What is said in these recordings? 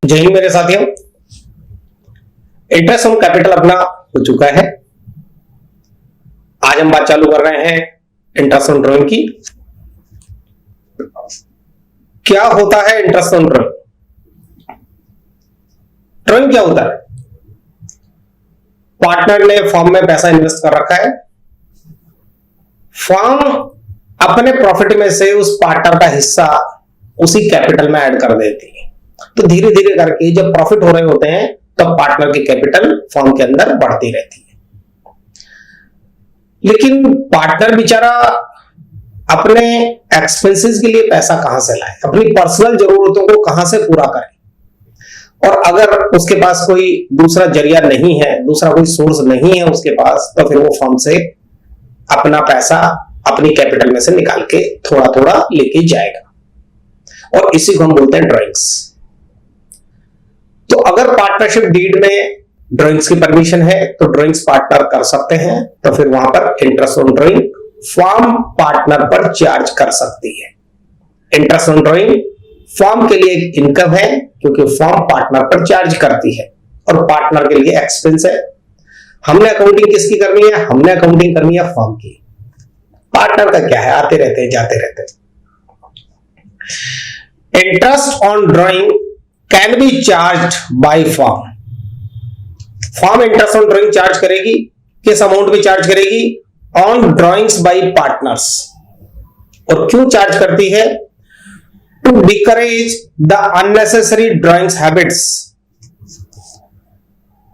जय हिंद मेरे साथियों। इंटरेस्ट ऑन कैपिटल अपना हो चुका है। आज हम बात चालू कर रहे हैं इंटरेस्ट ऑन ड्राइंग की। क्या होता है इंटरेस्ट ऑन ड्राइंग? ड्राइंग क्या होता है? पार्टनर ने फर्म में पैसा इन्वेस्ट कर रखा है, फर्म अपने प्रॉफिट में से उस पार्टनर का हिस्सा उसी कैपिटल में ऐड कर देती है। तो धीरे धीरे करके जब प्रॉफिट हो रहे होते हैं तब तो पार्टनर की कैपिटल फर्म के अंदर बढ़ती रहती है। लेकिन पार्टनर बेचारा अपने एक्सपेंसेस के लिए पैसा कहां से लाए, अपनी पर्सनल जरूरतों को कहां से पूरा करे? और अगर उसके पास कोई दूसरा जरिया नहीं है, दूसरा कोई सोर्स नहीं है उसके पास, तो फिर वो फर्म से अपना पैसा अपनी कैपिटल में से निकाल के थोड़ा थोड़ा लेके जाएगा। और इसी को हम बोलते हैं ड्राइंग्स। तो अगर पार्टनरशिप डीड में ड्राइंग्स की परमिशन है तो ड्राइंग्स पार्टनर कर सकते हैं, तो फिर वहां पर interest on drawing firm partner पर चार्ज कर सकती है। इंटरेस्ट ऑन ड्राइंग फर्म के लिए एक इनकम है क्योंकि फर्म पार्टनर पर चार्ज करती है और पार्टनर के लिए एक्सपेंस है। हमने अकाउंटिंग किसकी करनी है? हमने अकाउंटिंग करनी है फर्म की। पार्टनर का क्या है, आते रहते हैं जाते रहते हैं। Interest on drawing can be charge by firm. Firm interest on drawing charge करेगी। किस अमाउंट पे चार्ज करेगी? On drawings by partners. और क्यों चार्ज करती है? To discourage the unnecessary drawings habits.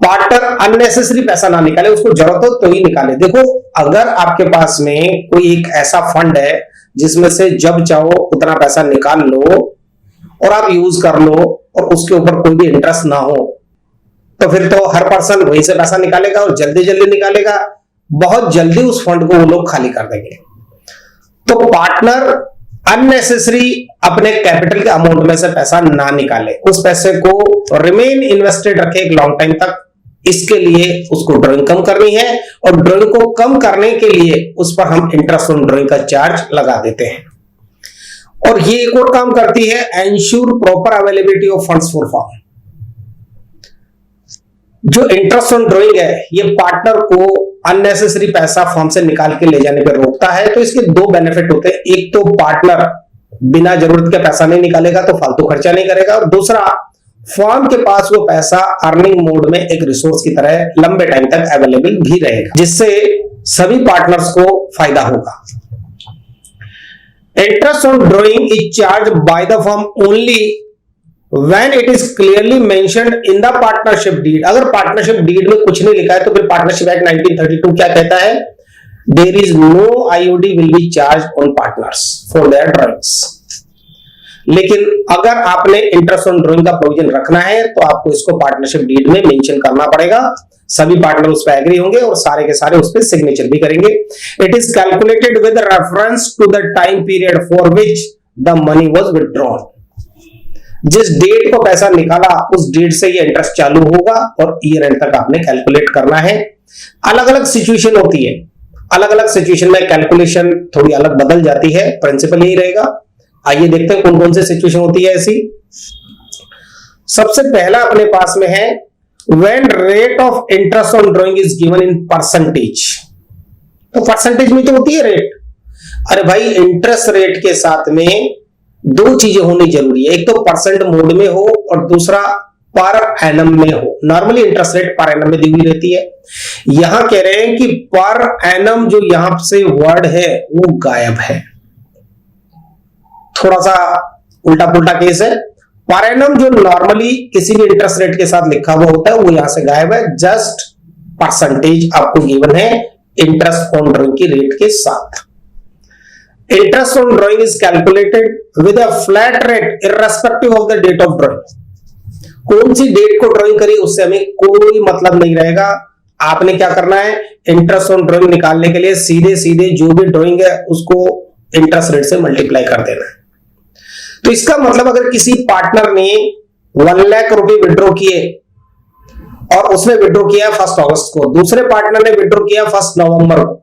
Partner unnecessary पैसा ना निकाले, उसको जरूरत हो तो ही निकाले। देखो, अगर आपके पास में कोई एक ऐसा फंड है जिसमें से जब चाहो उतना पैसा निकाल लो और आप यूज कर लो और उसके ऊपर कोई भी इंटरेस्ट ना हो, तो फिर तो हर पर्सन वहीं से पैसा निकालेगा और जल्दी जल्दी निकालेगा। बहुत जल्दी उस फंड को वो लोग खाली कर देंगे। तो पार्टनर अननेसेसरी अपने कैपिटल के अमाउंट में से पैसा ना निकाले, उस पैसे को रिमेन इन्वेस्टेड रखे एक लॉन्ग टाइम तक। इसके लिए उसको ड्राइंग कम करनी है और ड्राइंग को कम करने के लिए उस पर हम इंटरेस्ट ऑन ड्राइंग का चार्ज लगा देते हैं। और ये एक और काम करती है, ensure proper availability of funds for firm. जो इंटरेस्ट ऑन ड्राइंग है ये पार्टनर को अननेसेसरी पैसा फर्म से निकाल के ले जाने पर रोकता है। तो इसके दो बेनिफिट होते हैं। एक तो पार्टनर बिना जरूरत के पैसा नहीं निकालेगा तो फालतू खर्चा नहीं करेगा, और दूसरा फर्म के पास वो पैसा अर्निंग मोड में एक रिसोर्स की तरह लंबे टाइम तक अवेलेबल भी रहेगा, जिससे सभी पार्टनर्स को फायदा होगा। Interest on drawing is charge by the firm only when it is clearly mentioned in the partnership deed. अगर पार्टनरशिप डीड में कुछ नहीं लिखा है तो फिर पार्टनरशिप एक्ट 1932 क्या कहता है? There is no IOD will be charge on partners for their drawings. लेकिन अगर आपने इंटरेस्ट ऑन ड्राइंग का प्रोविजन रखना है तो आपको इसको पार्टनरशिप डीड में मेंशन करना पड़ेगा। सभी पार्टनर उस पर एग्री होंगे और सारे के सारे उस पर सिग्नेचर भी करेंगे। It is calculated with reference to the time period for which the money was withdrawn. जिस डेट को पैसा निकाला उस डेट से ये इंटरेस्ट चालू होगा और ईयर एंड तक आपने कैलकुलेट करना है। अलग अलग सिचुएशन होती है, अलग अलग सिचुएशन में कैलकुलेशन थोड़ी अलग बदल जाती है, प्रिंसिपल यही रहेगा। आइए देखते हैं कौन कौन से सिचुएशन होती है ऐसी। सबसे पहला अपने पास में है when rate of interest on drawing is given in percentage. तो परसेंटेज में तो होती है रेट। अरे भाई, इंटरेस्ट रेट के साथ में दो चीजें होनी जरूरी है, एक तो परसेंट मोड में हो और दूसरा पर एनम में हो। Normally interest rate per annum में दी हुई रहती है। यहां कह रहे हैं कि पर एनम जो यहां से वर्ड है वो गायब है। थोड़ा सा उल्टा पुल्टा केस है। पर एनम जो नॉर्मली किसी भी इंटरेस्ट रेट के साथ लिखा हुआ होता है वो यहां से गायब है। जस्ट परसेंटेज आपको गिवन है इंटरेस्ट ऑन ड्राइंग की रेट के साथ। Interest on drawing is calculated with a flat rate irrespective of the date of drawing. कौन सी डेट को ड्राइंग करी उससे हमें कोई मतलब नहीं रहेगा। आपने क्या करना है, इंटरेस्ट ऑन ड्राइंग निकालने के लिए सीधे सीधे जो भी ड्राइंग है उसको इंटरेस्ट रेट से मल्टीप्लाई कर देना है। तो इसका मतलब अगर किसी पार्टनर ने 1 लाख रुपए विड्रॉ किए और उसने विड्रॉ किया 1 अगस्त को, दूसरे पार्टनर ने विड्रॉ किया 1 नवंबर को,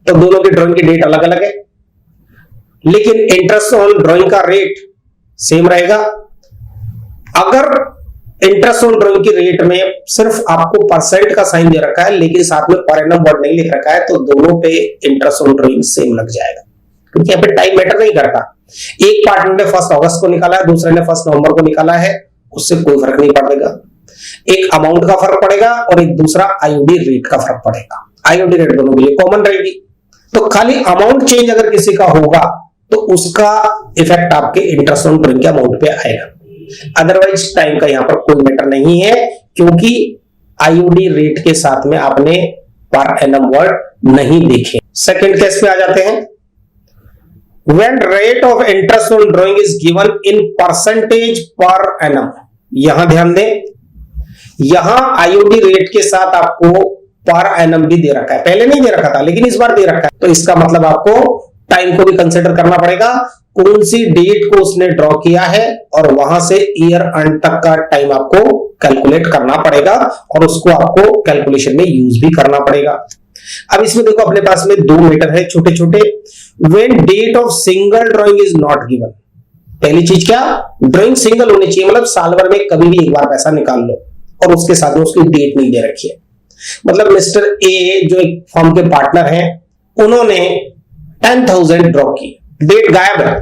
तो दोनों की ड्राइंग की डेट अलग अलग है, लेकिन इंटरेस्ट ऑन ड्राइंग का रेट सेम रहेगा। अगर इंटरेस्ट ऑन ड्राइंग की रेट में सिर्फ आपको परसेंट का साइन दे रखा है, लेकिन साथ में पर एनम वर्ड नहीं लिख रखा है, तो दोनों पे इंटरेस्ट ऑन ड्राइंग सेम लग जाएगा, क्योंकि यहाँ पे टाइम मैटर नहीं करता। एक पार्टनर ने 1 अगस्त को निकाला है, दूसरे ने 1 नवंबर को निकाला है, उससे कोई फर्क नहीं पड़ेगा। एक अमाउंट का फर्क पड़ेगा और एक दूसरा आईओडी रेट का फर्क पड़ेगा। आईओडी रेट दोनों के लिए कॉमन रहेगी, तो खाली अमाउंट चेंज अगर किसी का होगा तो उसका इफेक्ट आपके इंटरेस्ट ऑन ड्राइंग के अमाउंट पे आएगा। अदरवाइज टाइम का यहां पर कोई मैटर नहीं है, क्योंकि आईओडी रेट के साथ में आपने पर एनम वर्ड नहीं देखे। सेकंड केस पे आ जाते हैं। When rate of interest on drawing is given in percentage per annum, यहां ध्यान दें, यहां आईओडी रेट के साथ आपको पर एनम भी दे रखा है, पहले नहीं दे रखा था लेकिन इस बार दे रखा है, तो इसका मतलब आपको टाइम को भी कंसिडर करना पड़ेगा, कौन सी डेट को उसने ड्रॉ किया है और वहां से ईयर एंड तक का टाइम आपको कैलकुलेट करना पड़ेगा और उसको आपको कैलकुलेशन में यूज भी करना पड़ेगा। अब इसमें देखो अपने पास में 2 मीटर है छोटे छोटे। When date of single drawing is not given, पहली चीज क्या, ड्राइंग सिंगल होनी चाहिए, मतलब साल भर में कभी भी एक बार पैसा निकाल लो, और उसके साथ में उसकी डेट नहीं दे रखी है। मतलब मिस्टर ए जो एक फर्म के पार्टनर हैं, उन्होंने 10,000 ड्रॉ की, डेट गायब है।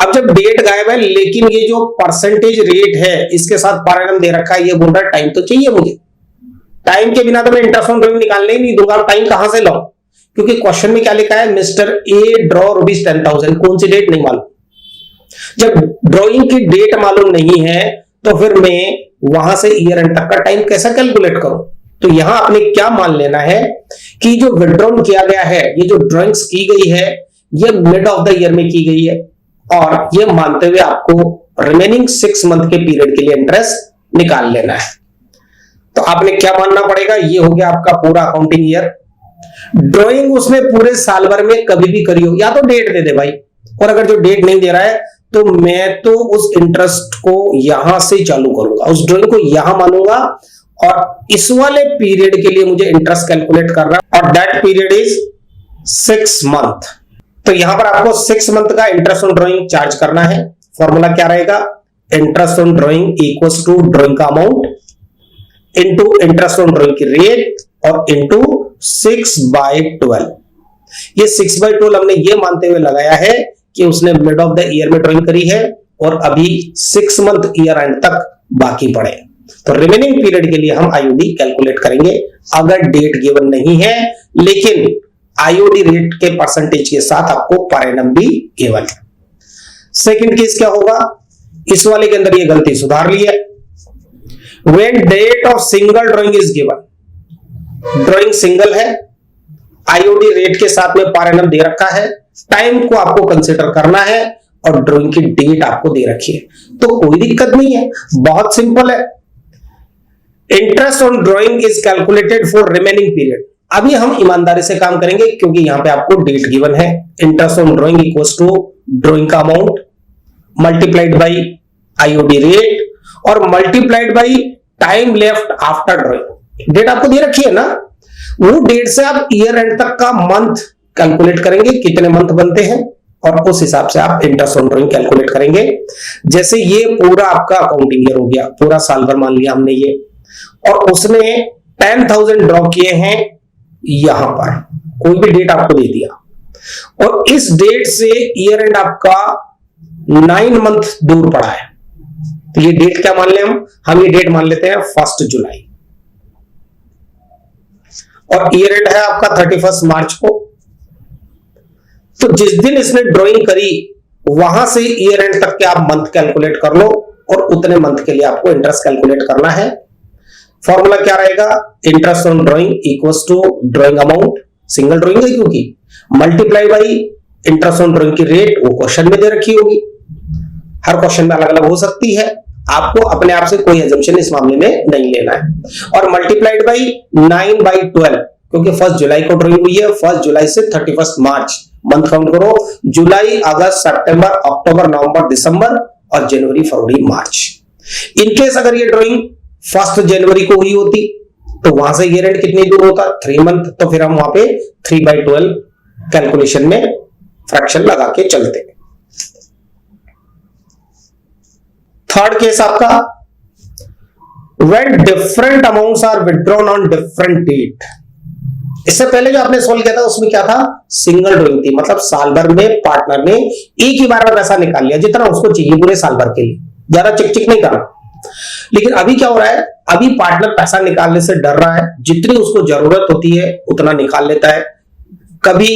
अब जब डेट गायब है लेकिन ये जो परसेंटेज रेट है इसके साथ पर एनम दे रखा है, ये बोल रहा है टाइम तो चाहिए मुझे, टाइम के बिना तो मैं इंटरेस्ट ऑन ड्राइंग निकालने ही नहीं दूंगा, टाइम कहां से लाऊं, क्योंकि क्वेश्चन में क्या लिखा है, मिस्टर ए ड्रॉ ₹10,000, कौन सी डेट नहीं मालूम। जब ड्रॉइंग की डेट मालूम नहीं है तो फिर मैं वहां से ईयर एंड तक का टाइम कैसा कैलकुलेट करूं। तो यहां आपने क्या मान लेना है कि जो विड्रॉन किया गया है, ये जो ड्रॉइंग्स की गई है, ये मिड ऑफ द ईयर में की गई है, और ये मानते हुए आपको रिमेनिंग 6 मंथ के पीरियड के लिए इंटरेस्ट निकाल लेना है। तो आपने क्या मानना पड़ेगा, ये हो गया आपका पूरा अकाउंटिंग ईयर। ड्राइंग उसने पूरे साल भर में कभी भी करी हो, या तो डेट दे दे भाई, और अगर जो डेट नहीं दे रहा है तो मैं तो उस इंटरेस्ट को यहां से चालू करूंगा, उस ड्राइंग को यहां मानूंगा, और इस वाले पीरियड के लिए मुझे इंटरेस्ट कैलकुलेट करना है, और दैट पीरियड इज 6 मंथ। तो यहां पर आपको 6 मंथ का इंटरेस्ट ऑन ड्राइंग चार्ज करना है। फॉर्मूला क्या रहेगा, interest on drawing equals to drawing का amount into interest on drawing की रेट और इंटू 6/12। ये 6/12 हमने ये मानते हुए लगाया है कि उसने मिड ऑफ द ईयर में ड्राइंग करी है और अभी 6 मंथ ईयर एंड तक बाकी पड़े, तो रिमेनिंग पीरियड के लिए हम आईओडी कैलकुलेट करेंगे अगर डेट गिवन नहीं है, लेकिन आईओडी रेट के परसेंटेज के साथ आपको पर एनम भी गिवन है। सेकंड केस क्या होगा, इस वाले के अंदर ये गलती सुधार ली है। When date of single drawing is given, drawing single है, आईओडी रेट के साथ में पर एनम दे रखा है, टाइम को आपको कंसीडर करना है और ड्राइंग की डेट आपको दे रखी है, तो कोई दिक्कत नहीं है, बहुत सिंपल है। Interest on drawing is calculated for remaining period. अभी हम ईमानदारी से काम करेंगे क्योंकि यहां पे आपको डेट गिवन है। Interest on drawing equals to drawing का amount multiplied by IOD rate और multiplied by time left after drawing. Date आपको दे रखी है ना, वो डेट से आप ईयर एंड तक का मंथ कैलकुलेट करेंगे, कितने मंथ बनते हैं, और उस हिसाब से आप इंटरेस्ट ऑन ड्राइंग कैलकुलेट करेंगे। जैसे ये पूरा आपका अकाउंटिंग ईयर हो गया, पूरा साल भर मान लिया हमने ये, और उसने 10,000 ड्रॉ किए हैं, यहां पर कोई भी डेट आपको दे दिया, और इस डेट से ईयर एंड आपका 9 मंथ दूर पड़ा है, तो ये डेट क्या मान ले हम ये डेट मान लेते हैं 1 जुलाई, और ईयर एंड है आपका 31 मार्च को। तो जिस दिन इसने ड्राइंग करी वहां से ईयर एंड तक के आप मंथ कैलकुलेट कर लो, और उतने मंथ के लिए आपको इंटरेस्ट कैलकुलेट करना है। फॉर्मूला क्या रहेगा, interest on drawing equals to drawing amount, single drawing है क्योंकि, multiply by interest on drawing की रेट, वो क्वेश्चन में दे रखी होगी, हर क्वेश्चन में अलग अलग हो सकती है, आपको अपने आप से कोई एजम्पशन इस मामले में नहीं लेना है, और मल्टीप्लाइड बाई 9/12, क्योंकि 1 जुलाई को ड्राइंग हुई है, 1 जुलाई से 31 मार्च मंथ काउंट करो, जुलाई, अगस्त, सितंबर, अक्टूबर, नवंबर, दिसंबर और जनवरी, फरवरी, मार्च। इनकेस अगर ये ड्राइंग 1 जनवरी को हुई होती तो वहां से ईयर एंड कितनी दूर होता, 3 मंथ, तो फिर हम वहां पे 3/12 कैलकुलेशन में फ्रैक्शन लगा के चलते। थर्ड केस आपका, when different amounts are withdrawn on different date. इससे पहले जो आपने सोल्व किया था उसमें क्या था, सिंगल ड्रॉइंग थी, मतलब साल भर में पार्टनर ने एक ही बार में पैसा निकाल लिया जितना उसको चाहिए पूरे साल भर के लिए, ज्यादा चिक चिक नहीं करना। लेकिन अभी क्या हो रहा है, अभी पार्टनर पैसा निकालने से डर रहा है, जितनी उसको जरूरत होती है उतना निकाल लेता है। कभी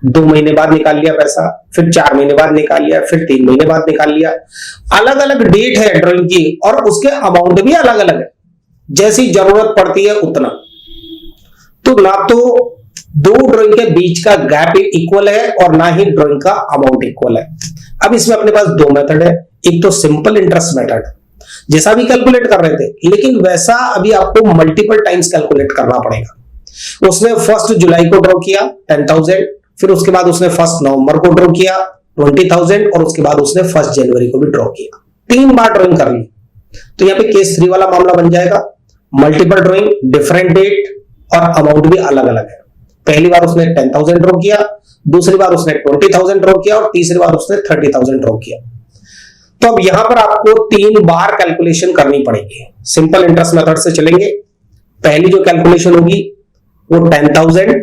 2 महीने बाद निकाल लिया पैसा, फिर 4 महीने बाद निकाल लिया, फिर 3 महीने बाद निकाल लिया। अलग अलग डेट है ड्रॉइंग की और उसके अमाउंट भी अलग अलग है, जैसी जरूरत पड़ती है उतना। तो ना तो 2 ड्रॉइंग के बीच का गैप इक्वल है और ना ही ड्रॉइंग का अमाउंट इक्वल है। अब इसमें अपने पास 2 मेथड है, एक तो सिंपल इंटरेस्ट मेथड, जैसा भी कैलकुलेट कर रहे थे, लेकिन वैसा अभी आपको मल्टीपल टाइम्स कैलकुलेट करना पड़ेगा। उसने 1 जुलाई को ड्रॉ किया 10,000, फिर उसके बाद उसने 1 नवंबर को ड्रॉ किया 20,000 और उसके बाद उसने 1 जनवरी को भी ड्रॉ किया। 3 बार ड्रॉइंग कर ली। तो यहाँ पे केस 3 वाला मामला बन जाएगा, मल्टीपल ड्रॉइंग, डिफरेंट डेट और अमाउंट भी अलग अलग है। पहली बार उसने 10,000 ड्रॉ किया, दूसरी बार उसने 20,000 ड्रॉ किया और तीसरी बार उसने 30,000 ड्रॉ किया। तो अब यहां पर आपको 3 बार कैलकुलेशन करनी पड़ेगी। सिंपल इंटरेस्ट मेथड से चलेंगे। पहली जो कैलकुलेशन होगी वो 10,000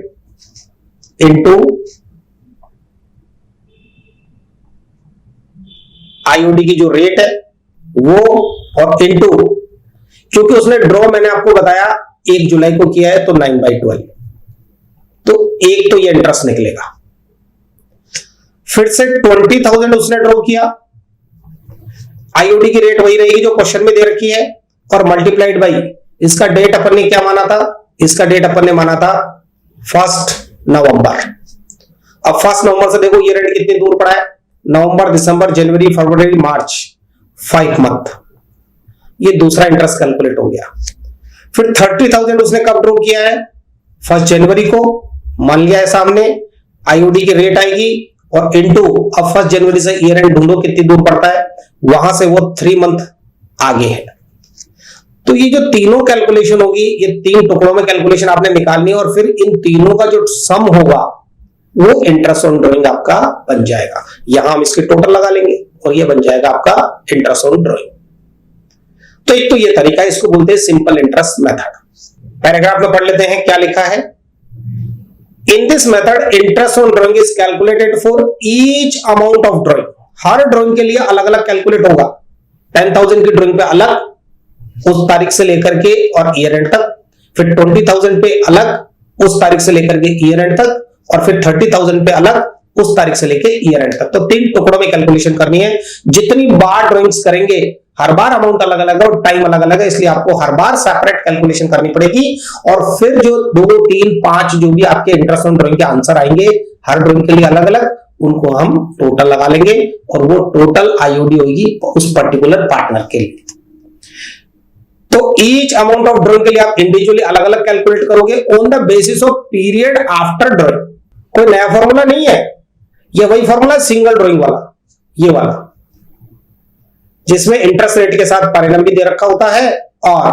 इंटू आईओडी की जो रेट है वो, और इंटू, क्योंकि उसने ड्रॉ मैंने आपको बताया 1 जुलाई को किया है तो 9/12, तो एक तो ये इंटरेस्ट निकलेगा। फिर से 20,000 उसने ड्रॉ किया, आईओडी की रेट वही रहेगी जो क्वेश्चन में दे रखी है, और मल्टीप्लाइड बाई इसका डेट अपन ने क्या माना था, इसका डेट अपन ने माना था 1 नवंबर। अब 1 नवंबर से देखो ये रेट कितनी दूर पड़ा है, नवंबर, दिसंबर, जनवरी, फरवरी, मार्च, 5 मंथ। ये दूसरा इंटरेस्ट कैलकुलेट हो गया। फिर 30,000 उसने कब ड्रॉ किया है, 1 जनवरी को, मान लिया है सामने, आईओडी की रेट आएगी और इनटू, अब 1 जनवरी से ईयर एंड ढूंढो कितनी दूर पड़ता है, वहां से वो 3 मंथ आगे है। तो ये जो तीनों कैलकुलेशन होगी, ये 3 टुकड़ों में कैलकुलेशन आपने निकालनी है और फिर इन तीनों का जो सम होगा वो इंटरेस्ट ऑन ड्रॉइंग आपका बन जाएगा। यहां हम इसके टोटल लगा लेंगे और ये बन जाएगा आपका इंटरेस्ट ऑन ड्रॉइंग। तो एक तो ये तरीका है, इसको बोलते हैं सिंपल इंटरेस्ट मेथड। पैराग्राफ में पढ़ लेते हैं क्या लिखा है। इन this method interest on drawing is calculated for each amount of drawing. Her drawing के लिए अलग अलग कैलकुलेट होगा। 10,000 की ड्रॉइंग पे अलग उस तारीख से लेकर के और ईयर एंड तक, फिर 20,000 पे अलग उस तारीख से लेकर के ईयर एंड तक, और फिर 30,000 पे अलग उस तारीख से लेकर ईयर एंड तक। तो 3 टुकड़ों में कैलकुलेशन करनी है। जितनी बार ड्रॉइंग्स करेंगे हर बार अमाउंट अलग अलग है और टाइम अलग अलग है, इसलिए आपको हर बार सेपरेट कैलकुलेशन करनी पड़ेगी। और फिर जो 2, 3, 5 जो भी आपके इंटरेस्ट ऑन ड्रॉइंग के आंसर आएंगे हर ड्रॉइंग के लिए अलग अलग, उनको हम टोटल लगा लेंगे और वो टोटल आईओडी होगी उस पर्टिकुलर पार्टनर के लिए। तो ईच अमाउंट ऑफ ड्रॉइंग के लिए आप इंडिविजुअली अलग अलग कैलकुलेट करोगे on the basis of period after drawing. कोई नया फॉर्मूला नहीं है, ये वही फॉर्मूला सिंगल ड्रॉइंग वाला, ये वाला, जिसमें इंटरेस्ट रेट के साथ परिणाम भी दे रखा होता है और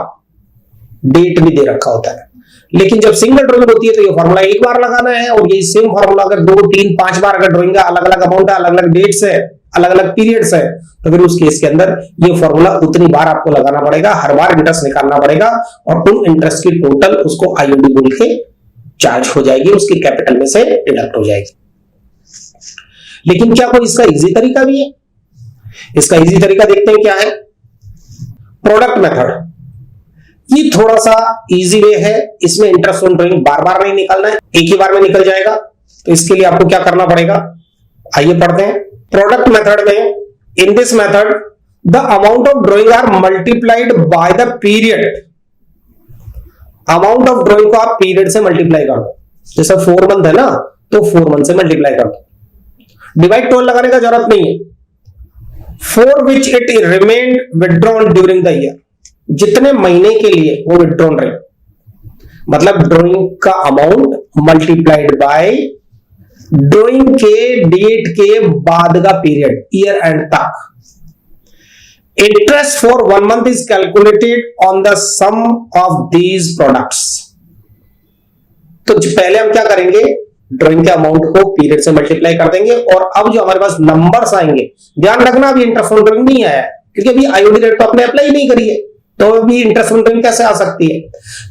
डेट भी दे रखा होता है। लेकिन जब सिंगल ड्रॉइंग होती है तो ये फॉर्मूला एक बार लगाना है, और यही सेम फॉर्मूला अगर 2, 3, 5 बार अगर ड्रॉइंग का अलग अलग अमाउंट है, अलग अलग डेट्स है, अलग अलग पीरियड्स है, तो फिर उस केस के अंदर ये फॉर्मूला उतनी बार आपको लगाना पड़ेगा, हर बार इंटरेस्ट निकालना पड़ेगा और उन इंटरेस्ट की टोटल उसको आईओडी बोल के चार्ज हो जाएगी, उसकी कैपिटल में से डिडक्ट हो जाएगी। लेकिन क्या कोई इसका इजी तरीका भी है? इसका इजी तरीका देखते हैं क्या है। प्रोडक्ट मेथड, ये थोड़ा सा इजी वे है, इसमें इंटरेस्ट ऑन ड्रॉइंग बार बार नहीं निकालना है, एक ही बार में निकल जाएगा। तो इसके लिए आपको क्या करना पड़ेगा, आइए पढ़ते हैं। प्रोडक्ट मेथड में, in this method the amount of drawing are multiplied by the period. Amount of drawing को आप पीरियड से मल्टीप्लाई कर दो, जैसे 4 मंथ है ना, तो 4 मंथ से मल्टीप्लाई कर दो। डिवाइड 12 लगाने का जरूरत नहीं है। For which it remained withdrawn during the year, जितने महीने के लिए वो विथड्रॉन रहे, मतलब ड्रॉइंग का अमाउंट मल्टीप्लाइड बाय ड्रॉइंग के डेट के बाद का पीरियड, ईयर एंड तक। Interest for 1 month is calculated on the sum of these products. तो पहले हम क्या करेंगे, ड्रॉइंग के अमाउंट को पीरियड से मल्टीप्लाई कर देंगे, और अब जो हमारे पास नंबर्स आएंगे, ध्यान रखना अभी इंटरेस्ट ऑन ड्रॉइंग नहीं आया क्योंकि अभी आईओडी रेट तो आपने अप्लाई नहीं करी है, तो भी इंटरेस्ट ऑन ड्राइंग कैसे आ सकती है?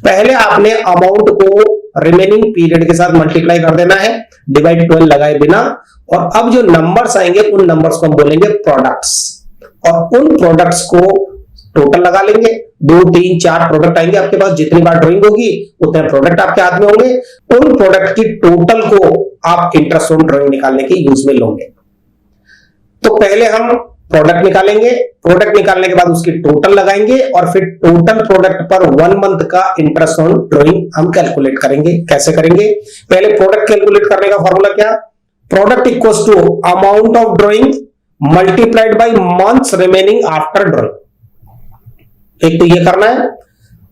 पहले आपने अमाउंट को रिमेनिंग पीरियड के साथ मल्टीप्लाई कर देना है डिवाइड 12 लगाए बिना, और अब जो नंबर्स आएंगे उन नंबर्स को हम बोलेंगे प्रोडक्ट्स, और उन प्रोडक्ट्स को टोटल लगा लेंगे। 2 3 4 प्रोडक्ट आएंगे आपके पास, जितनी बार ड्राइंग होगी उतने प्रोडक्ट आपके हाथ में होंगे, उन प्रोडक्ट की टोटल को आप इंटरेस्ट ऑन ड्राइंग निकालने के यूज में लोगे। तो पहले हम प्रोडक्ट निकालेंगे, प्रोडक्ट निकालने के बाद उसकी टोटल लगाएंगे, और फिर टोटल प्रोडक्ट पर 1 मंथ का इंटरेस्ट ऑन ड्राइंग हम कैलकुलेट करेंगे। कैसे करेंगे? पहले प्रोडक्ट कैलकुलेट करने का फॉर्मूला क्या? Product equals to amount of drawing multiplied by months remaining after drawing. एक तो ये करना है,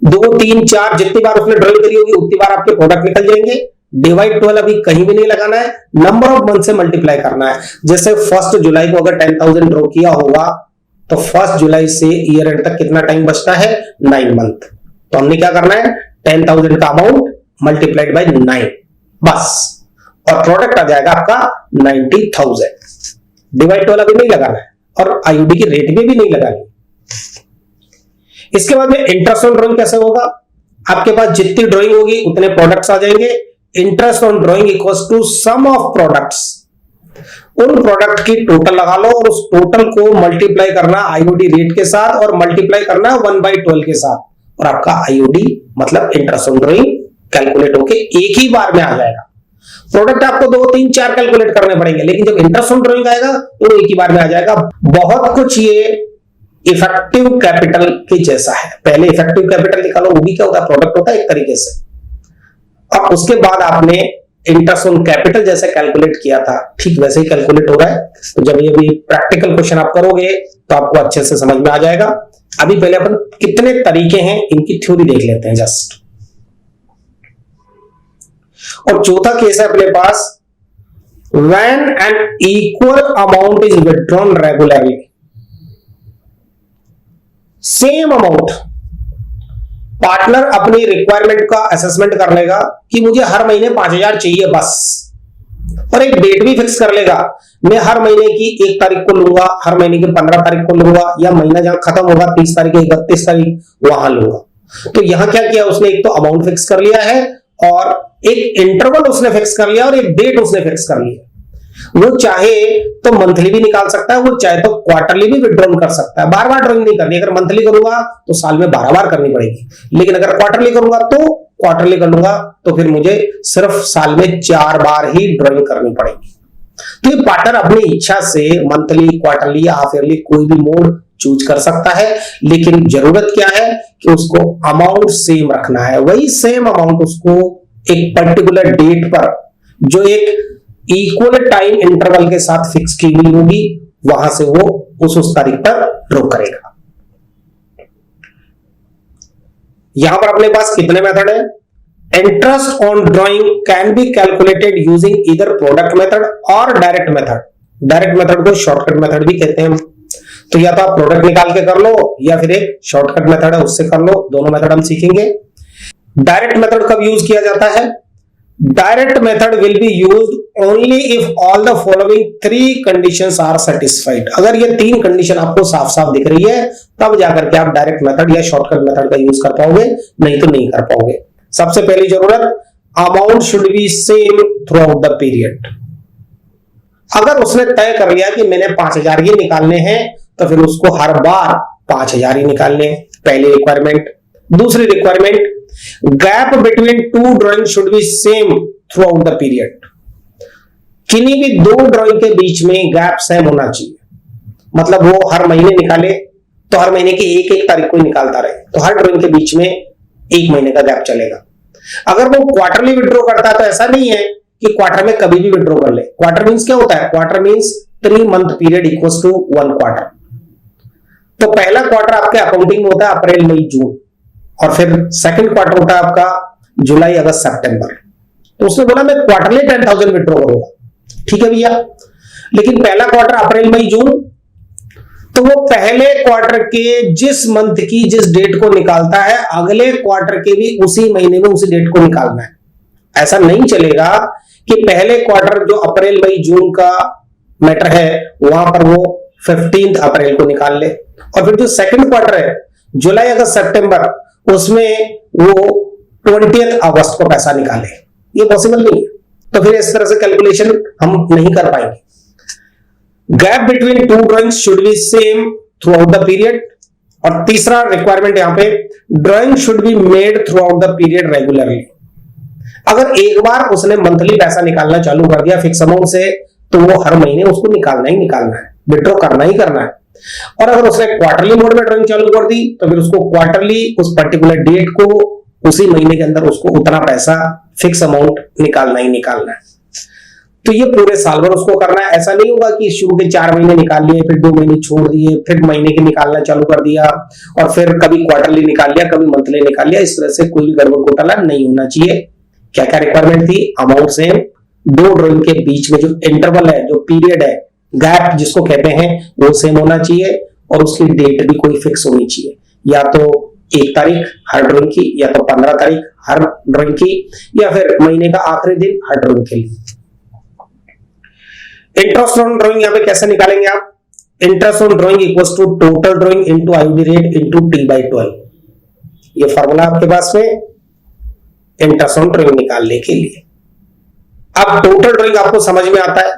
2 3 4 जितनी बार उसने ड्राइंग करी होगी उतनी बार आपके प्रोडक्ट निकल जाएंगे। डिवाइड 12 अभी कहीं भी नहीं लगाना है, नंबर ऑफ मंथ से मल्टीप्लाई करना है। जैसे 1 जुलाई को अगर 10,000 ड्रॉ किया होगा तो 1 जुलाई से ईयर एंड तक कितना टाइम बचता है? 9 मंथ। तो हमने क्या करना है? 10,000 का अमाउंट मल्टीप्लाइड बाय 9 बस, और प्रोडक्ट आ जाएगा आपका 90,000। डिवाइड 12 अभी नहीं लगाना है, और आईयूडी की रेट में भी नहीं लगानी। इसके बाद में इंटरेस्ट ऑन ड्राइंग कैसे होगा? आपके पास जितनी ड्राइंग होगी उतने प्रोडक्ट्स आ जाएंगे। Interest on drawing equals to sum of products, उन प्रोडक्ट की टोटल लगा लो और उस टोटल को मल्टीप्लाई करना आईओडी रेट के साथ, और मल्टीप्लाई करना 1/12 के साथ, और आपका आईओडी मतलब इंटरेस्ट ऑन ड्राइंग कैलकुलेट होके एक ही बार में आ जाएगा। प्रोडक्ट आपको 2 3 4 कैलकुलेट करने पड़ेंगे, लेकिन जब इंटरेस्ट ऑन ड्राइंग आएगा तो एक ही बार में आ जाएगा। बहुत कुछ ये इफेक्टिव कैपिटल के जैसा है। पहले इफेक्टिव कैपिटल निकालो, वो भी क्या होता है? प्रोडक्ट होता है एक तरीके से। अब उसके बाद आपने इंटरेस्ट ऑन कैपिटल जैसे कैलकुलेट किया था, ठीक वैसे ही कैलकुलेट हो रहा है। तो जब ये भी प्रैक्टिकल क्वेश्चन आप करोगे तो आपको अच्छे से समझ में आ जाएगा। अभी पहले अपन कितने तरीके हैं इनकी थ्योरी देख लेते हैं जस्ट। और चौथा केस है अपने पास, when an equal amount is withdrawn regularly, same amount partner अपनी रिक्वायरमेंट का असेसमेंट कर लेगा कि मुझे हर महीने 5,000 चाहिए बस, और एक डेट भी फिक्स कर लेगा, मैं हर महीने की 1 तारीख को लूंगा, हर महीने की 15 तारीख को लूंगा, या महीना जहां खत्म होगा 30 तारीख 31 तारीख वहां लूंगा। तो यहां क्या किया उसने? एक तो अमाउंट फिक्स कर लिया है, और एक इंटरवल उसने फिक्स कर लिया, और एक डेट उसने फिक्स कर लिया। वो चाहे तो मंथली भी निकाल सकता है, वो चाहे तो क्वार्टरली भी विड्रॉल कर सकता है। बार बार ड्रॉइंग नहीं करनी। अगर मंथली करूंगा तो साल में 12 बार करनी पड़ेगी, लेकिन अगर क्वार्टरली करूंगा तो क्वार्टरली कर लूंगा तो फिर मुझे सिर्फ साल में 4 बार ही ड्रॉइंग करनी पड़ेगी। तो ये पार्टनर अपनी इच्छा से मंथली, क्वार्टरली या हाफ ईयरली कोई भी मोड चूज कर सकता है, लेकिन जरूरत क्या है कि उसको अमाउंट सेम रखना है। वही सेम अमाउंट उसको एक पर्टिकुलर डेट पर, जो एक इक्वल टाइम इंटरवल के साथ फिक्स की हुई होगी, वहां से वो उस तारीख पर ड्रॉ करेगा। यहां पर अपने पास कितने मेथड है? Interest on drawing can be calculated using either product method और डायरेक्ट मेथड। डायरेक्ट मेथड को शॉर्टकट मेथड भी कहते हैं। तो या तो आप प्रोडक्ट निकाल के कर लो, या फिर एक शॉर्टकट मेथड है उससे कर लो। दोनों मेथड हम सीखेंगे। डायरेक्ट मेथड कब यूज किया जाता है? Direct method will be used only if all the following 3 conditions are satisfied। अगर ये 3 कंडीशन आपको साफ साफ दिख रही है तब जाकर के आप डायरेक्ट मेथड या शॉर्टकट मेथड का यूज कर पाओगे, नहीं तो नहीं कर पाओगे। सबसे पहली जरूरत, amount should be same through out the period. अगर उसने तय कर लिया कि मैंने 5,000 ही निकालने हैं तो फिर उसको हर बार 5,000 ही निकालने। पहली रिक्वायरमेंट। दूसरी requirement, gap between 2 drawing should be same through out the period. किन्हीं भी 2 ड्राइंग के बीच में गैप सेम होना चाहिए। मतलब वो हर महीने निकाले तो हर महीने की 1-1 तारीख को निकालता रहे, तो हर ड्राइंग के बीच में 1 महीने का गैप चलेगा। अगर वो क्वार्टरली विड्रॉ करता है तो ऐसा नहीं है कि क्वार्टर में कभी भी विड्रॉ कर ले। क्वार्टर मींस क्या होता है? Quarter means 3 month period equals to 1 quarter. तो पहला क्वार्टर आपके अकाउंटिंग में होता है अप्रैल मई जून, और फिर सेकंड क्वार्टर होता है आपका जुलाई अगस्त सितंबर। तो उसने बोला मैं क्वार्टरली 10,000 विड्रॉ करूंगा, ठीक है भैया, लेकिन पहला क्वार्टर अप्रैल मई जून, तो वो पहले क्वार्टर के जिस मंथ की जिस डेट को निकालता है अगले क्वार्टर के भी उसी महीने में उसी डेट को निकालना है। ऐसा नहीं चलेगा कि पहले क्वार्टर जो अप्रैल मई जून का मैटर है वहां पर वो 15 अप्रैल को निकाल ले, और फिर जो सेकंड क्वार्टर है जुलाई अगस्त सितंबर उसमें वो 20 अगस्त को पैसा निकाले, ये पॉसिबल नहीं है। तो फिर इस तरह से कैलकुलेशन हम नहीं कर पाएंगे। Gap between two drawings should be same through out the period. और तीसरा रिक्वायरमेंट यहां पे, drawing should be made through out the period regularly. अगर एक बार उसने मंथली पैसा निकालना चालू कर दिया फिक्स अमाउंट से, तो वो हर महीने उसको निकालना ही निकालना है, विड्रॉ करना ही करना है। और अगर उसने क्वार्टरली मोड में ड्राइंग चालू कर दी तो फिर उसको क्वार्टरली उस पर्टिकुलर डेट को उसी महीने के अंदर उसको उतना पैसा फिक्स अमाउंट निकालना ही निकालना है। तो ये पूरे साल भर उसको करना है। ऐसा नहीं होगा कि शुरू के 4 महीने निकाल लिए, फिर 2 महीने छोड़ दिए, फिर महीने के निकालना चालू कर दिया और फिर कभी क्वार्टरली निकाल लिया, कभी मंथली निकाल लिया। इस तरह से कोई भी गड़बड़ घोटाला नहीं होना चाहिए। क्या क्या रिक्वायरमेंट थी? अमाउंट सेम, 2 ड्राइंग के बीच में जो इंटरवल है, जो पीरियड है, गैप जिसको कहते हैं, वो सेम होना चाहिए और उसकी डेट भी कोई फिक्स होनी चाहिए। या तो 1 तारीख हर ड्राइंग की, या तो 15 तारीख हर ड्राइंग की, या फिर महीने का आखिरी दिन हर ड्राइंग के लिए। इंटरेस्ट ऑन ड्राइंग यहां पे कैसे निकालेंगे आप? Interest on drawing equals to total drawing into IOD rate into T/12। ये फॉर्मूला आपके पास में इंटरेस्ट ऑन ड्राइंग निकालने के लिए। अब टोटल ड्राइंग आपको समझ में आता है,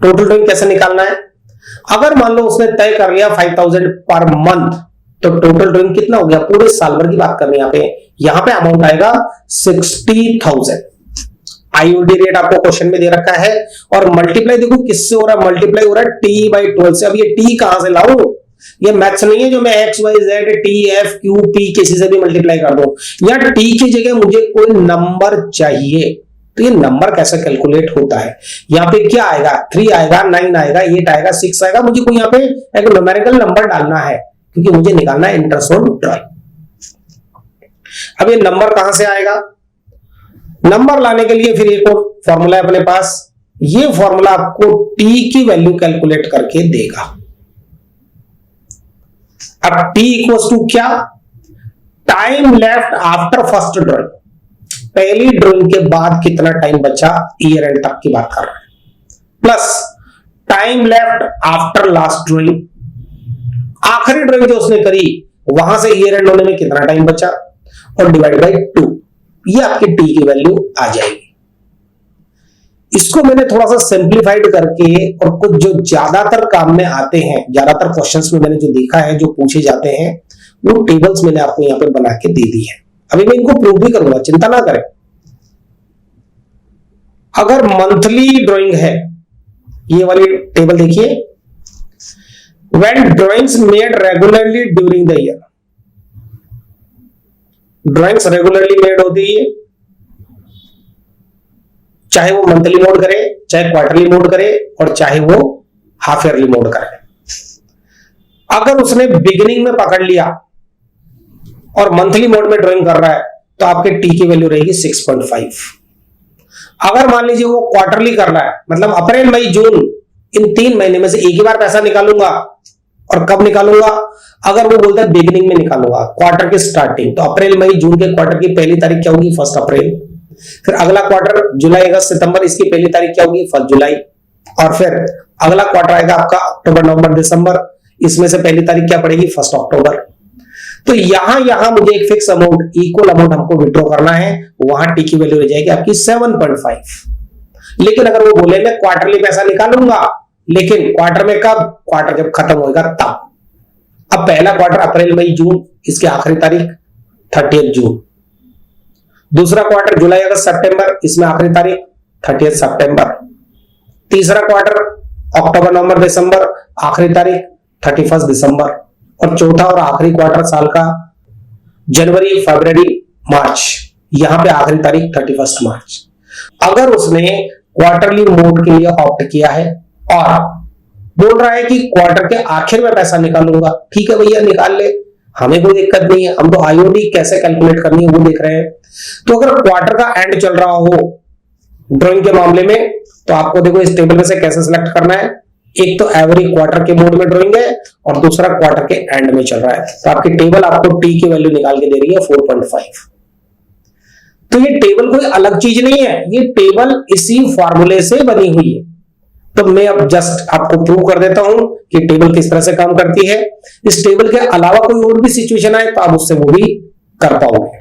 टोटल ड्राइंग कैसे निकालना है? अगर मान लो उसने तय कर लिया 5000 पर मंथ, तो टोटल ड्राइंग कितना हो गया? पूरे साल भर की बात करनी है यहां पे अमाउंट आएगा 60,000। आईओडी रेट आपको क्वेश्चन में दे रखा है और मल्टीप्लाई देखो किससे हो रहा है? मल्टीप्लाई हो रहा है T/12 से। अब ये T कहां से लाऊं? ये मैथ्स नहीं है जो मैं X Y Z T F Q P किसी से भी मल्टीप्लाई कर दूं। यहाँ T की जगह मुझे कोई नंबर चाहिए, तो ये नंबर कैसे कैलकुलेट होता है? यहाँ पे क्या आएगा? 3 आएगा, 9 आएगा, 8 आएगा, 6 आएगा। मुझे कोई यहाँ पे एक न्यूमेरिकल नंबर डालना है क्योंकि मुझे निकालना है इंटरेस्ट ऑन ड्राइंग। अब ये नंबर कहां से आएगा? नंबर लाने के लिए फिर एक और फॉर्मूला है अपने पास। ये फॉर्मूला आपको T की वैल्यू कैलकुलेट करके देगा। अब T इक्वल्स टू क्या? Time left after first drawing. पहली ड्राइंग के बाद कितना टाइम बचा, ईयर एंड तक की बात कर रहे हैं, plus time left after last drawing. आखिरी ड्राइंग जो उसने करी वहां से ईयर एंड होने में कितना टाइम बचा, और डिवाइड बाई 2। ये आपकी T की वैल्यू आ जाएगी। इसको मैंने थोड़ा सा सिंप्लीफाइड करके, और कुछ जो ज्यादातर काम में आते हैं, ज्यादातर क्वेश्चंस में मैंने जो देखा है जो पूछे जाते हैं, वो टेबल्स मैंने आपको यहां पे बना के दे दी है। अभी मैं इनको प्रूव भी करूंगा, चिंता ना करें। अगर मंथली ड्राइंग है, ये वाली टेबल देखिए, when drawings made regularly during the year. Drawings regularly made होती है, चाहे वो मंथली मोड करे, चाहे क्वार्टरली मोड करे, और चाहे वो हाफ ईयरली मोड करे। अगर उसने बिगिनिंग में पकड़ लिया और मंथली मोड में ड्राइंग कर रहा है, तो आपके T की वैल्यू रहेगी 6.5। अगर मान लीजिए वो क्वार्टरली कर रहा है, मतलब अप्रैल मई जून, इन 3 महीने में से एक ही बार पैसा निकालूंगा, और कब निकालूंगा? अगर वो बोलता है बिगिनिंग में निकालूंगा, क्वार्टर के स्टार्टिंग, तो अप्रैल मई जून के क्वार्टर की पहली तारीख क्या होगी? 1 अप्रैल। फिर अगला क्वार्टर जुलाई अगस्त सितंबर, इसकी पहली तारीख क्या होगी? 1 जुलाई। और फिर अगला क्वार्टर आएगा आपका अक्टूबर नवंबर दिसंबर, इसमें से पहली तारीख क्या पड़ेगी? 1 अक्टूबर। तो यहां मुझे एक फिक्स अमाउंट, इक्वल अमाउंट हमको विड्रॉ करना है, वहां T की वैल्यू रह जाएगी आपकी 7.5। लेकिन अगर वो बोले मैं क्वार्टरली पैसा निकालूंगा, लेकिन क्वार्टर में कब? क्वार्टर जब खत्म होगा तब। अब पहला क्वार्टर अप्रैल मई जून, इसकी आखिरी तारीख 30 जून। दूसरा क्वार्टर जुलाई अगस्त सितंबर, इसमें आखिरी तारीख 30 सितंबर। तीसरा क्वार्टर अक्टूबर नवंबर दिसंबर, आखिरी तारीख 31 दिसंबर। और चौथा और आखिरी क्वार्टर साल का जनवरी फरवरी मार्च, यहां पे आखिरी तारीख 31 मार्च। अगर उसने क्वार्टरली मोड के लिए ऑप्ट किया है और बोल रहा है कि क्वार्टर के आखिर में पैसा निकालूंगा, ठीक है भैया निकाल ले, हमें कोई दिक्कत नहीं है, हम तो आईओडी कैसे कैलकुलेट करनी है वो देख रहे हैं। तो अगर क्वार्टर का एंड चल रहा हो ड्राइंग के मामले में, तो आपको देखो इस टेबल में से कैसे सिलेक्ट करना है। एक तो एवरी क्वार्टर के मोड में ड्राइंग है और दूसरा क्वार्टर के एंड में चल रहा है। तो आपकी टेबल आपको T की वैल्यू निकाल के दे रही है 4.5। तो ये टेबल कोई अलग चीज नहीं है, ये टेबल इसी फॉर्मूले से बनी हुई है। तो मैं अब जस्ट आपको प्रूव कर देता हूं कि टेबल किस तरह से काम करती है। इस टेबल के अलावा कोई और भी सिचुएशन आए तो आप उससे वो भी कर पाओगे।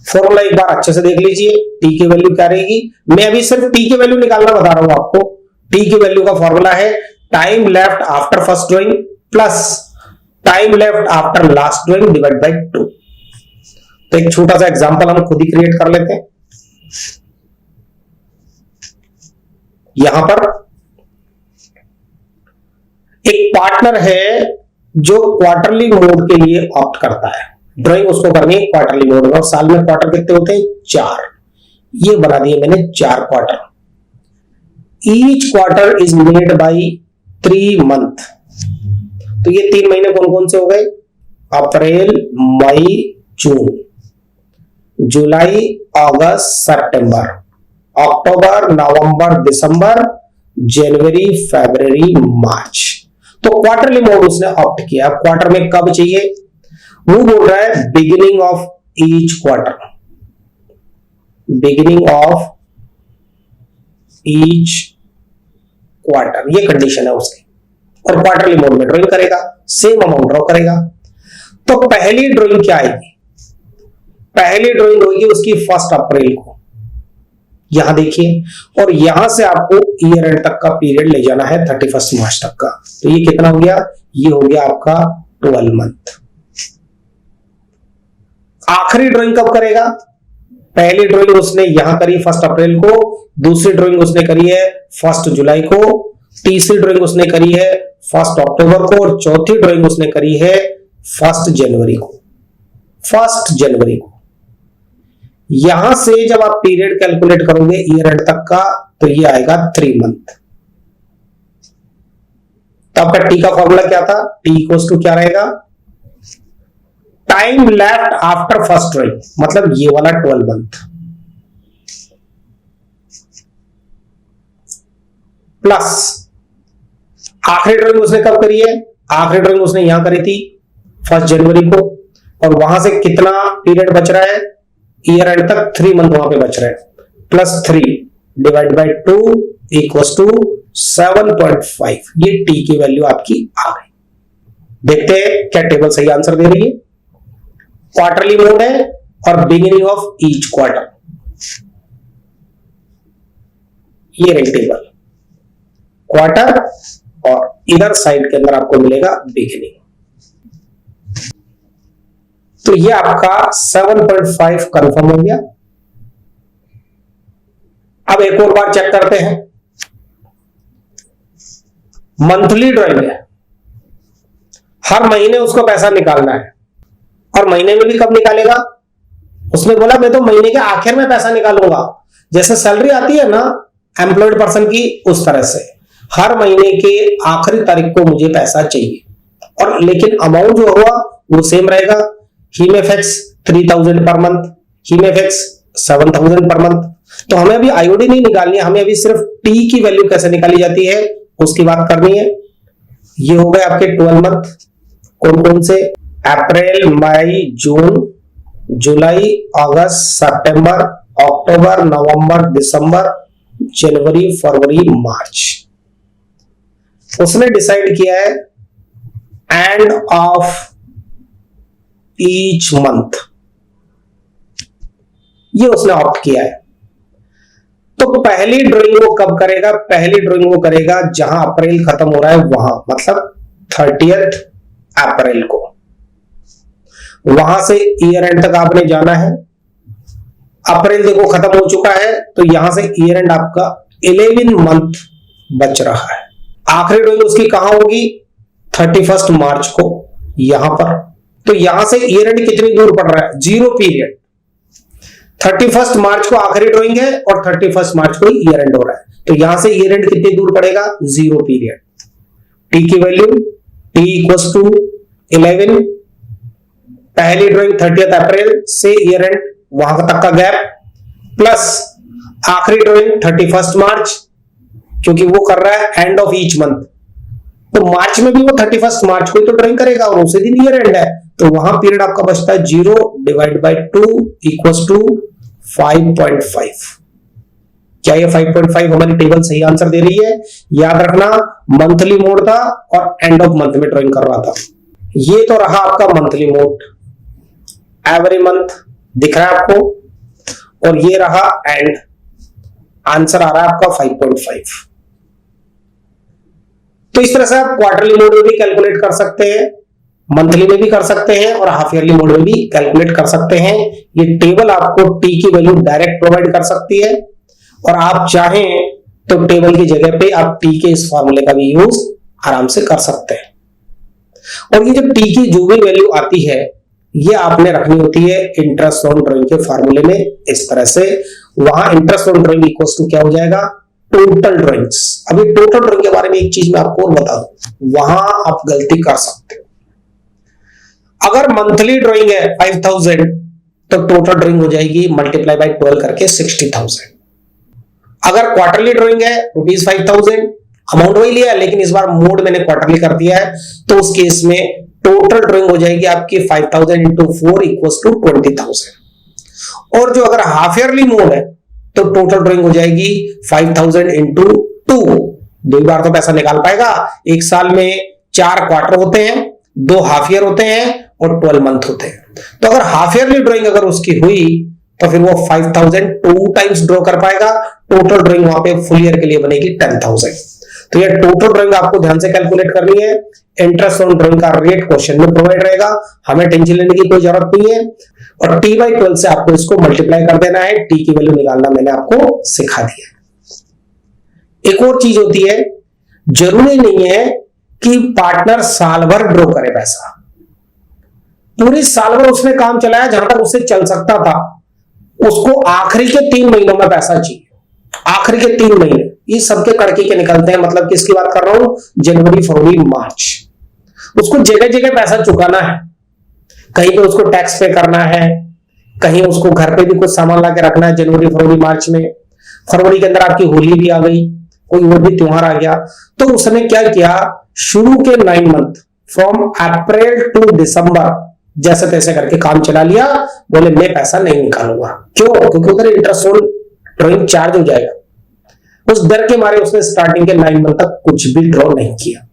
फॉर्मूला एक बार अच्छे से देख लीजिए, टी की वैल्यू क्या रहेगी। मैं अभी सिर्फ टी की वैल्यू निकालना बता रहा हूं आपको। टी की वैल्यू का फॉर्मूला है time left after first drawing plus time left after last drawing divide by 2। तो एक छोटा सा एग्जांपल हम खुद ही क्रिएट कर लेते हैं। यहां पर एक पार्टनर है जो क्वार्टरली मोड के लिए ऑप्ट करता है। ड्राइंग उसको करनी है क्वार्टरली मोड में, और साल में क्वार्टर कितने होते हैं? 4। ये बना दिए मैंने 4 quarter. Each quarter is made by 3 month. तो ये 3 महीने कौन कौन से हो गए? अप्रैल, मई, जून, जुलाई, अगस्त, सितंबर, अक्टूबर, नवंबर, दिसंबर, जनवरी, फरवरी, मार्च। तो क्वार्टरली मोड उसने ऑप्ट किया। अब क्वार्टर में कब चाहिए? वो बोल रहा है beginning of each quarter, beginning of each quarter, ये कंडीशन है उसकी। और क्वार्टरली मोड में ड्राइंग करेगा, सेम अमाउंट ड्रॉ करेगा। तो पहली ड्राइंग क्या आएगी? पहली ड्राइंग होगी उसकी 1 अप्रैल को, यहां देखिए। और यहां से आपको ईयर एंड तक का पीरियड ले जाना है 31 मार्च तक का। तो ये कितना हो गया? ये हो गया आपका 12 मंथ। आखिरी ड्राइंग कब करेगा? पहली ड्राइंग उसने यहां करी 1 अप्रैल को, दूसरी ड्राइंग उसने करी है 1 जुलाई को, तीसरी ड्राइंग उसने करी है 1 अक्टूबर को, और चौथी ड्राइंग उसने करी है 1 जनवरी को। 1 जनवरी को यहां से जब आप पीरियड कैलकुलेट करोगे ईयर एंड तक का, तो ये आएगा 3 मंथ। तो आपका टी का फॉर्मूला क्या था? टी इक्वल्स टू क्या रहेगा? Time left after first drawing, मतलब ये वाला 12 मंथ, प्लस आखिरी ड्राइंग उसने कब करी है? आखिरी ड्राइंग उसने यहां करी थी 1 जनवरी को, और वहां से कितना पीरियड बच रहा है? ईयर एंड तक 3 मंथ वहां पे बच रहे हैं, plus 3 divide by 2 equals to 7.5। ये टी की वैल्यू आपकी आ गई। देखते हैं क्या टेबल सही आंसर दे रही है। क्वार्टरली मोड है और बिगिनिंग ऑफ ईच क्वार्टर, ये रही टेबल क्वार्टर, और इधर साइड के अंदर आपको मिलेगा बिगिनिंग। तो ये आपका 7.5 कंफर्म हो गया। अब एक और बार चेक करते हैं। मंथली ड्राइंग है, हर महीने उसको पैसा निकालना है, और महीने में भी कब निकालेगा? उसने बोला मैं तो महीने के आखिर में पैसा निकालूंगा। जैसे सैलरी आती है ना एम्प्लॉयड पर्सन की, उस तरह से हर महीने के आखिरी तारीख को मुझे पैसा चाहिए। और लेकिन अमाउंट जो हुआ वो सेम रहेगा। ही में फिक्स 3000 पर मंथ, ही में फिक्स 7000 पर मंथ। तो हमें अभी आईओडी नहीं निकालनी है, हमें अभी सिर्फ टी की वैल्यू कैसे निकाली जाती है उसकी बात करनी है। ये हो गए आपके 12 मंथ। कौन कौन से? अप्रैल, मई, जून, जुलाई, अगस्त, सितंबर, अक्टूबर, नवंबर, दिसंबर, जनवरी, फरवरी, मार्च। उसने डिसाइड किया है एंड ऑफ ईच मंथ, ये उसने ऑप्ट किया है। तो पहली ड्राइंग वो कब करेगा? पहली ड्राइंग वो करेगा जहां अप्रैल खत्म हो रहा है वहां, मतलब 30 अप्रैल को। वहां से ईयर एंड तक आपने जाना है। अप्रैल देखो खत्म हो चुका है, तो यहां से ईयर एंड आपका 11 मंथ बच रहा है। आखिरी ड्राइंग उसकी कहां होगी? 31 मार्च को, यहां पर। तो यहां से ईयर एंड कितनी दूर पड़ रहा है? 0 पीरियड। 31 मार्च को आखिरी ड्राइंग है और 31 मार्च को ईयर एंड हो रहा है। तो यहां से ईयर एंड कितनी दूर पड़ेगा? 0 पीरियड। टी की वैल्यू टी इक्वल्स टू 11, पहली ड्राइंग 30 अप्रैल से ईयर एंड वहां तक का गैप, प्लस आखिरी ड्राइंग 31 मार्च, क्योंकि वो कर रहा है एंड ऑफ ईच मंथ। तो मार्च में भी वो 31 मार्च को ही तो ड्राइंग करेगा और उसी दिन ईयर एंड है, तो वहां पीरियड आपका बचता है 0 डिवाइड बाय 2 इक्वल्स टू 5.5। क्या ये 5.5 हमारी टेबल सही आंसर दे रही है? याद रखना मंथली मोड था और एंड ऑफ मंथ में ड्राइंग कर रहा था। ये तो रहा आपका मंथली मोड, एवरी मंथ दिख रहा है आपको, और ये रहा एंड, आंसर आ रहा है आपका 5.5। तो इस तरह से आप क्वार्टरली मोड में भी कैलकुलेट कर सकते हैं, मंथली में भी कर सकते हैं और हाफ ईयरली मोड में भी कैलकुलेट कर सकते हैं। ये टेबल आपको टी की वैल्यू डायरेक्ट प्रोवाइड कर सकती है, और आप चाहें तो टेबल की जगह पे आप टी के इस फॉर्मूले का भी यूज आराम से कर सकते हैं। और ये जो टी की जो भी वैल्यू आती है ये आपने रखनी होती है इंटरेस्ट ऑन ड्राइंग के फॉर्मूले में, इस तरह से। वहां interest on drawing equals to क्या हो जाएगा? Total drawings. अभी टोटल ड्राइंग के बारे में एक चीज मैं आपको और बता दूं, वहां आप गलती कर सकते हो। अगर मंथली ड्राइंग है 5000 तो टोटल ड्राइंग हो जाएगी मल्टीप्लाई बाय 12 करके 60000। अगर क्वार्टरली ड्राइंग है ₹5000, अमाउंट वही लिया है लेकिन इस बार मोड मैंने क्वार्टरली कर दिया है, तो उस केस में टोटल ड्राइंग हो जाएगी आपकी 5000 इंटू 4 इक्वल्स टू 20000। और जो अगर हाफ ईयरली मोड है तो टोटल ड्राइंग हो जाएगी 5000 इंटू 2। दो बार तो पैसा निकाल पाएगा। एक साल में 4 क्वार्टर होते हैं, 2 हाफ ईयर होते हैं और 12 मंथ होते हैं। तो अगर हाफ ईयरली ड्राइंग अगर उसकी हुई तो फिर वो 5000 2 टाइम्स ड्रॉ कर पाएगा। टोटल ड्राइंग वहां पे फुल ईयर के लिए बनेगी 10000। तो ये टोटल ड्राइंग आपको ध्यान से कैलकुलेट करनी है। इंटरेस्ट ऑन ड्राइंग का रेट क्वेश्चन में प्रोवाइड रहेगा, हमें टेंशन लेने की कोई जरूरत नहीं है। और टी बाई 12 से आपको इसको मल्टीप्लाई कर देना है, टी की वैल्यू निकालना मैंने आपको सिखा दिया। एक और चीज होती है, जरूरी नहीं है कि पार्टनर साल भर ड्रॉ करे पैसा। पूरी साल भर उसने काम चलाया, जहां तक उससे चल सकता था, उसको आखिरी के 3 महीनों में पैसा चाहिए। आखिरी के 3 महीने ये सबके कड़के के निकलते हैं, मतलब किसकी बात कर रहा हूं? जनवरी, फरवरी, मार्च। उसको जगह जगह पैसा चुकाना है, कहीं पे उसको टैक्स पे करना है, कहीं उसको घर पे भी कुछ सामान ला के रखना है जनवरी, फरवरी, मार्च में। फरवरी के अंदर आपकी होली भी आ गई, कोई और भी त्योहार आ गया, तो उसने क्या किया? शुरू के 9 मंथ फ्रॉम अप्रैल टू दिसंबर जैसे तैसे करके काम चला लिया। बोले मैं पैसा नहीं निकालूंगा। क्यों? क्योंकि उधर इंटरेस्ट ऑन ड्राइंग चार्ज हो जाएगा। उस डर के मारे उसने स्टार्टिंग के 9 मंथ तक कुछ भी ड्रॉ नहीं किया।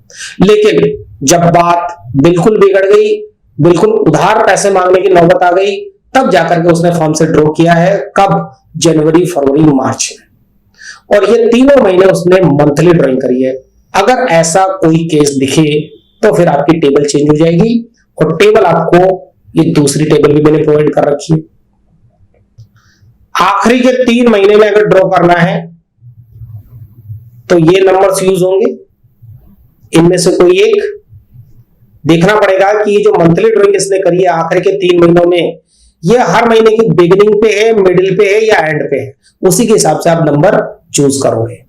लेकिन जब बात बिल्कुल बिगड़ गई, बिल्कुल उधार पैसे मांगने की नौबत आ गई, तब जाकर के उसने फॉर्म से ड्रॉ किया है। कब? जनवरी, फरवरी, मार्च में। और ये तीनों महीने उसने मंथली ड्राइंग करी है। अगर ऐसा कोई केस दिखे तो फिर आपकी टेबल चेंज हो जाएगी। और टेबल आपको ये दूसरी टेबल भी मैंने प्रोवाइड कर रखी है। आखिरी के 3 महीने में अगर ड्रॉ करना है तो ये नंबर्स यूज होंगे, इनमें से कोई एक देखना पड़ेगा कि ये जो मंथली ड्राइंग इसने करी है आखिरी के 3 महीनों में, ये हर महीने की बिगिनिंग पे है, मिडिल पे है या एंड पे है, उसी के हिसाब से आप नंबर चूज करोगे।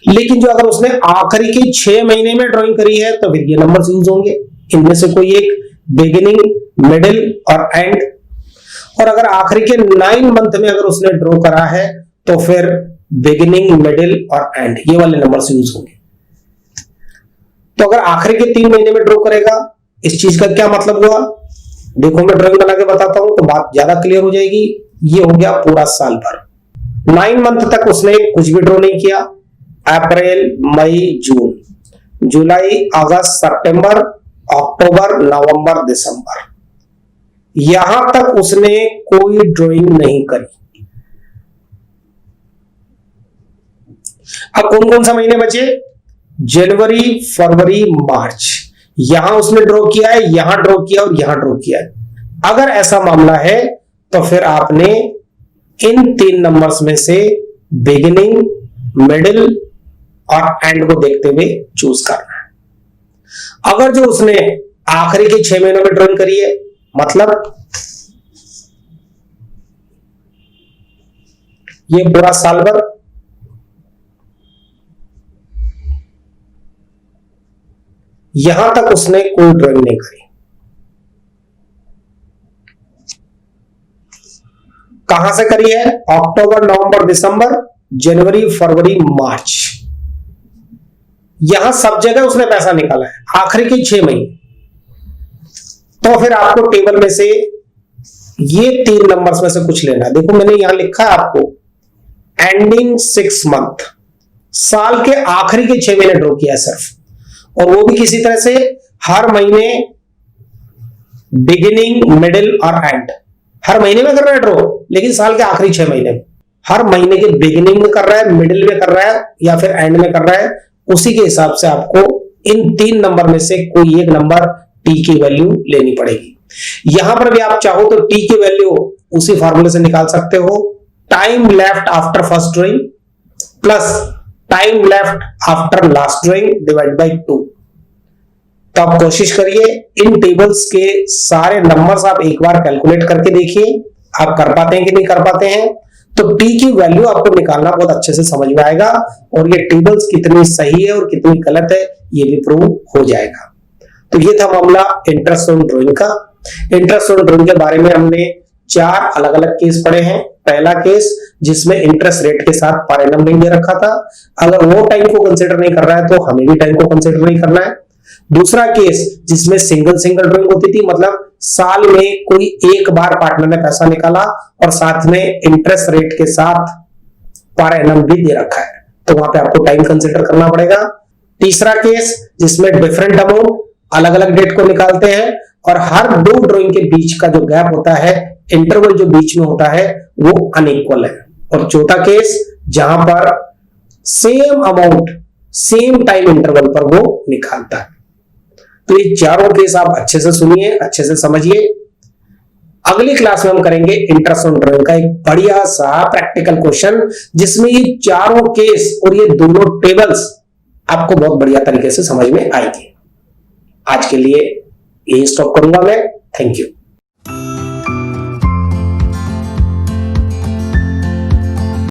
लेकिन जो अगर उसने आखिरी के 6 महीने में ड्राइंग करी है तो फिर ये नंबर्स यूज होंगे, इनमें से कोई एक बिगिनिंग, मिडिल और एंड। और अगर आखिरी के 9 मंथ में अगर उसने ड्रॉ करा है तो फिर बिगिनिंग, मिडिल और एंड, ये वाले नंबर्स यूज होंगे। तो अगर आखिरी के 3 महीने में ड्रॉ करेगा, इस चीज का क्या मतलब हुआ? देखो मैं ड्राइंग बना के बताता हूं तो बात ज्यादा क्लियर हो जाएगी। ये हो गया पूरा साल भर। 9 मंथ तक उसने कुछ भी ड्रॉ नहीं किया। अप्रैल, मई, जून, जुलाई, अगस्त, सितंबर, अक्टूबर, नवंबर, दिसंबर, यहां तक उसने कोई ड्राइंग नहीं करी। अब कौन कौन सा महीने बचे? जनवरी, फरवरी, मार्च। यहां उसने ड्रॉ किया है, यहां ड्रॉ किया और यहां ड्रॉ किया है। अगर ऐसा मामला है तो फिर आपने इन 3 नंबर्स में से बिगिनिंग, मिडिल और एंड को देखते हुए चूज करना है। अगर जो उसने आखिरी के 6 महीनों में ड्राइंग करी है, मतलब ये पूरा साल भर, यहां तक उसने कोई ड्राइंग नहीं करी। कहां से करी है? अक्टूबर, नवंबर, दिसंबर, जनवरी, फरवरी, मार्च, यहां सब जगह उसने पैसा निकाला है आखिरी के 6 महीने। तो फिर आपको टेबल में से ये 3 नंबर्स में से कुछ लेना है। देखो मैंने यहां लिखा है आपको एंडिंग 6 मंथ, साल के आखिरी के 6 महीने ड्रॉ किया सिर्फ, और वो भी किसी तरह से हर महीने बिगिनिंग, मिडिल और एंड, हर महीने में कर रहा है ड्रॉ, लेकिन साल के आखिरी 6 महीने में, हर महीने के बिगिनिंग में कर रहा है, मिडिल में कर रहा है या फिर एंड में कर रहा है, उसी के हिसाब से आपको इन 3 नंबर में से कोई एक नंबर टी की वैल्यू लेनी पड़ेगी। यहां पर भी आप चाहो तो टी की वैल्यू उसी फॉर्मूले से निकाल सकते हो, time left after first drawing plus time left after last drawing divide by 2। तो आप कोशिश करिए इन टेबल्स के सारे नंबर्स आप एक बार कैलकुलेट करके देखिए, आप कर पाते हैं कि नहीं कर पाते हैं। तो टी की वैल्यू आपको निकालना बहुत अच्छे से समझ में आएगा, और ये टेबल्स कितनी सही है और कितनी गलत है ये भी प्रूव हो जाएगा। तो ये था मामला इंटरेस्ट ऑन ड्रॉइंग का। इंटरेस्ट ऑन ड्रॉइंग के बारे में हमने 4 अलग अलग केस पढ़े हैं। पहला केस जिसमें इंटरेस्ट रेट के साथ पर एनम नहीं दे रखा था, अगर वो टाइम को कंसिडर नहीं कर रहा है तो हमें भी टाइम को कंसिडर नहीं करना है। दूसरा केस जिसमें सिंगल ड्रॉइंग होती थी, मतलब साल में कोई एक बार पार्टनर ने पैसा निकाला और साथ में इंटरेस्ट रेट के साथ पर एनम भी दे रखा है, तो वहां पे आपको टाइम कंसिडर करना पड़ेगा। तीसरा केस जिसमें डिफरेंट अमाउंट अलग अलग डेट को निकालते हैं और हर 2 ड्रॉइंग के बीच का जो गैप होता है, इंटरवल जो बीच में होता है, वो अनइक्वल है। और चौथा केस जहां पर same amount same time interval पर वो निकालता है। तो ये चारों केस आप अच्छे से सुनिए, अच्छे से समझिए। अगली क्लास में हम करेंगे इंटरेस्ट ऑन ड्रॉइंग का एक बढ़िया सा प्रैक्टिकल क्वेश्चन, जिसमें ये चारों केस और ये दोनों टेबल्स आपको बहुत बढ़िया तरीके से समझ में आएंगे। आज के लिए यही स्टॉप करूंगा मैं। Thank you.